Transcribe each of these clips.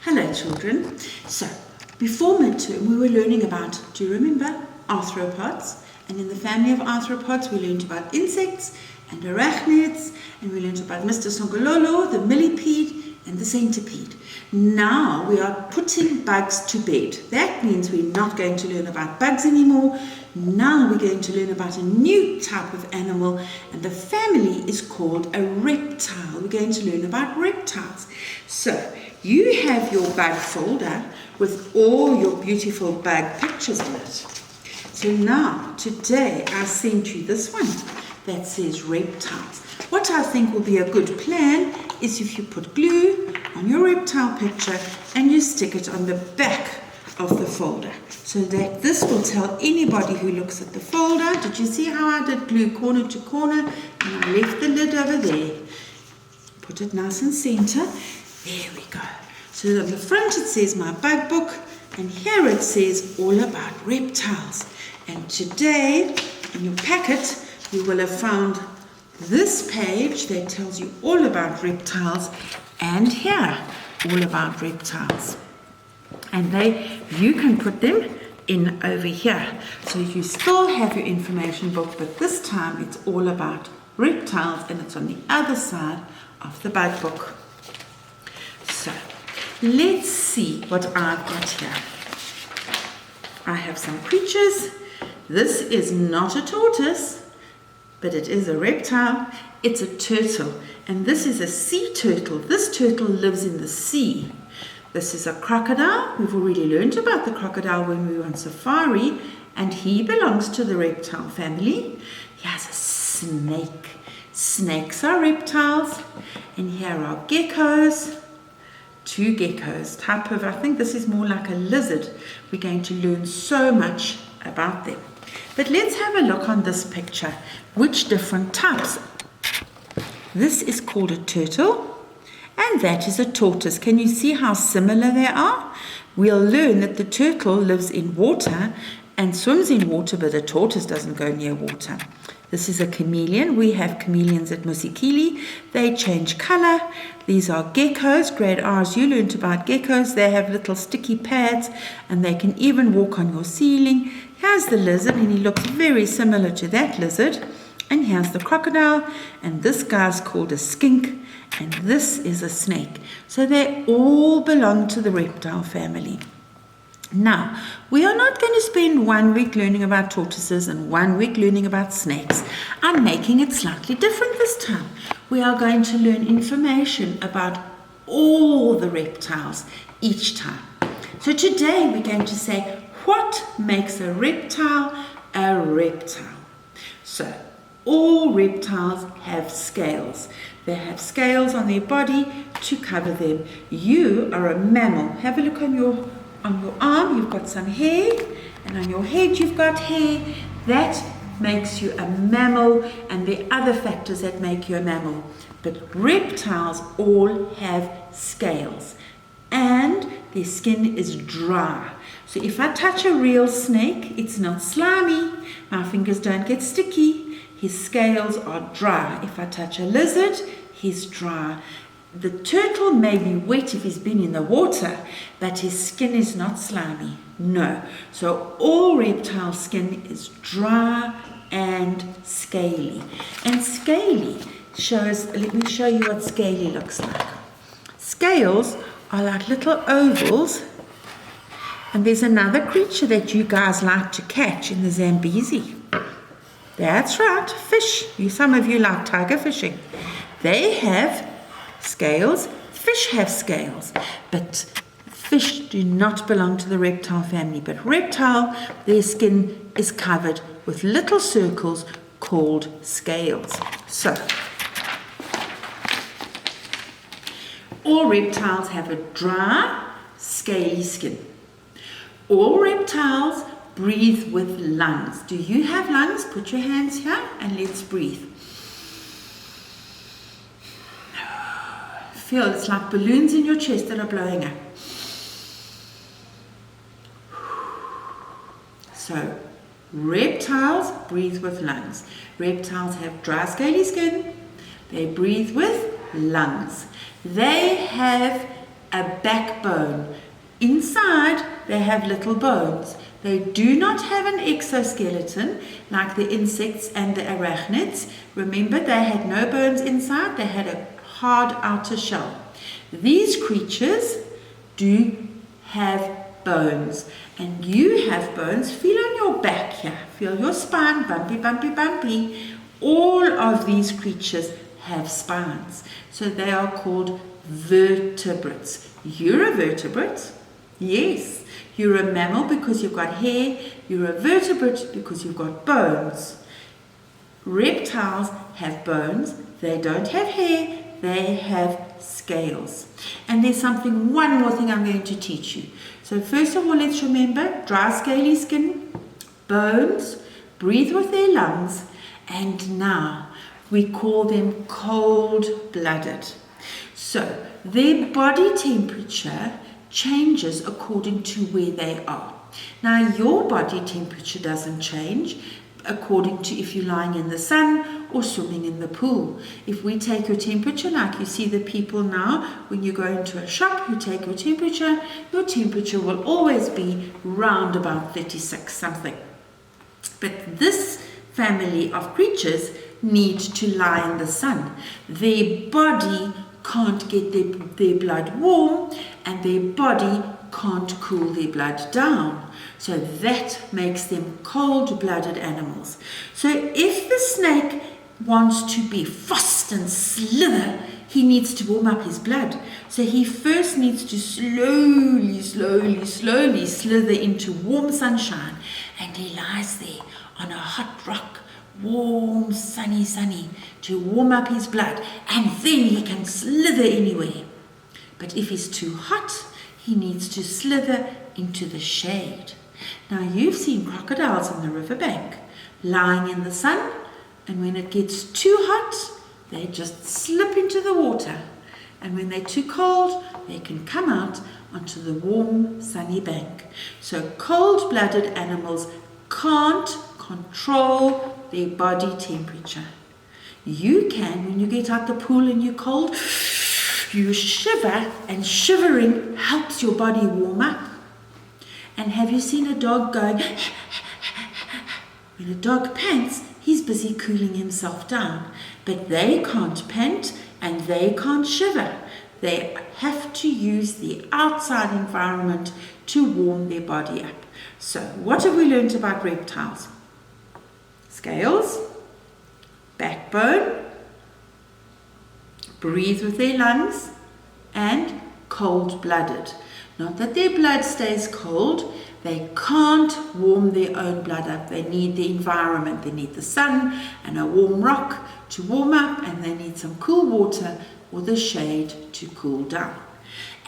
Hello children. So, before midterm we were learning about, do you remember, arthropods? And in the family of arthropods we learned about insects and arachnids, and we learned about Mr. Songololo, the millipede and the centipede. Now we are putting bugs to bed. That means we're not going to learn about bugs anymore. Now we're going to learn about a new type of animal, and the family is called a reptile. We're going to learn about reptiles. So, you have your bug folder with all your beautiful bug pictures in it. So now, today, I sent you this one that says reptiles. What I think will be a good plan is if you put glue on your reptile picture and you stick it on the back of the folder, so that this will tell anybody who looks at the folder. Did you see how I did glue corner to corner? And I left the lid over there. Put it nice and center. There we go. So on the front it says my bug book, and here it says all about reptiles. And today in your packet you will have found this page that tells you all about reptiles, and here all about reptiles. And you can put them in over here. So you still have your information book, but this time it's all about reptiles, and it's on the other side of the bug book. So let's see what I've got here. I have some creatures. This is not a tortoise, but it is a reptile. It's a turtle, and this is a sea turtle. This turtle lives in the sea. This is a crocodile. We've already learned about the crocodile when we were on safari, and he belongs to the reptile family. He has a snake. Snakes are reptiles. And here are geckos. Two geckos, type of, I think this is more like a lizard. We're going to learn so much about them. But let's have a look on this picture. Which different types? This is called a turtle, and that is a tortoise. Can you see how similar they are? We'll learn that the turtle lives in water and swims in water, but a tortoise doesn't go near water. This is a chameleon. We have chameleons at Musikili. They change color. These are geckos, grade R's. You learned about geckos. They have little sticky pads, and they can even walk on your ceiling. Here's the lizard, and he looks very similar to that lizard. And here's the crocodile, and this guy's called a skink, and this is a snake. So they all belong to the reptile family. Now, we are not going to spend 1 week learning about tortoises and 1 week learning about snakes. I'm making it slightly different this time. We are going to learn information about all the reptiles each time. So today we're going to say, what makes a reptile a reptile? So, all reptiles have scales. They have scales on their body to cover them. You are a mammal. Have a look on your arm, you've got some hair, and on your head you've got hair. That makes you a mammal, and the other factors that make you a mammal. But reptiles all have scales, and their skin is dry. So if I touch a real snake, it's not slimy. My fingers don't get sticky. His scales are dry. If I touch a lizard, he's dry. The turtle may be wet if he's been in the water, but his skin is not slimy. No. So all reptile skin is dry and scaly. And scaly shows, let me show you what scaly looks like. Scales are like little ovals. And there's another creature that you guys like to catch in the Zambezi. That's right, fish. Some of you like tiger fishing. They have scales. Fish have scales, but fish do not belong to the reptile family. But reptile, their skin is covered with little circles called scales. So, all reptiles have a dry, scaly skin. All reptiles breathe with lungs. Do you have lungs? Put your hands here and let's breathe. Feel it's like balloons in your chest that are blowing up. So, reptiles breathe with lungs. Reptiles have dry, scaly skin. They breathe with lungs. They have a backbone. Inside, they have little bones. They do not have an exoskeleton like the insects and the arachnids. Remember, they had no bones inside. They had a hard outer shell. These creatures do have bones, and you have bones. Feel on your back here. Feel your spine, bumpy, bumpy, bumpy. All of these creatures have spines. So they are called vertebrates. You're a vertebrate. Yes, you're a mammal because you've got hair. You're a vertebrate because you've got bones. Reptiles have bones. They don't have hair. They have scales. And there's one more thing I'm going to teach you. So first of all, let's remember dry scaly skin, bones, breathe with their lungs, and now we call them cold-blooded. So their body temperature changes according to where they are. Now your body temperature doesn't change according to if you're lying in the sun or swimming in the pool. If we take your temperature, like you see the people now, when you go into a shop, you take your temperature will always be round about 36 something. But this family of creatures need to lie in the sun. Their body can't get their blood warm, and their body can't cool their blood down. So that makes them cold-blooded animals. So if the snake wants to be fast and slither, he needs to warm up his blood. So he first needs to slowly slither into warm sunshine, and he lies there on a hot rock, warm, sunny, to warm up his blood, and then he can slither anywhere. But if he's too hot, he needs to slither into the shade. Now you've seen crocodiles on the riverbank lying in the sun, and when it gets too hot, they just slip into the water, and when they're too cold, they can come out onto the warm, sunny bank. So cold-blooded animals can't control their body temperature. You can when you get out the pool and you're cold. You shiver, and shivering helps your body warm up. And have you seen a dog going? When a dog pants, he's busy cooling himself down. But they can't pant and they can't shiver. They have to use the outside environment to warm their body up. So what have we learned about reptiles? Scales, backbone, breathe with their lungs, and cold-blooded. Not that their blood stays cold, they can't warm their own blood up. They need the environment, they need the sun and a warm rock to warm up, and they need some cool water or the shade to cool down.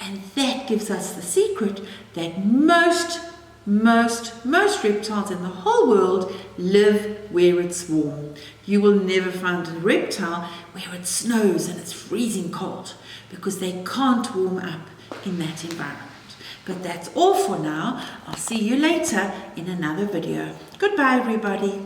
And that gives us the secret that most reptiles in the whole world live where it's warm. You will never find a reptile where it snows and it's freezing cold, because they can't warm up in that environment. But that's all for now. I'll see you later in another video. Goodbye, everybody.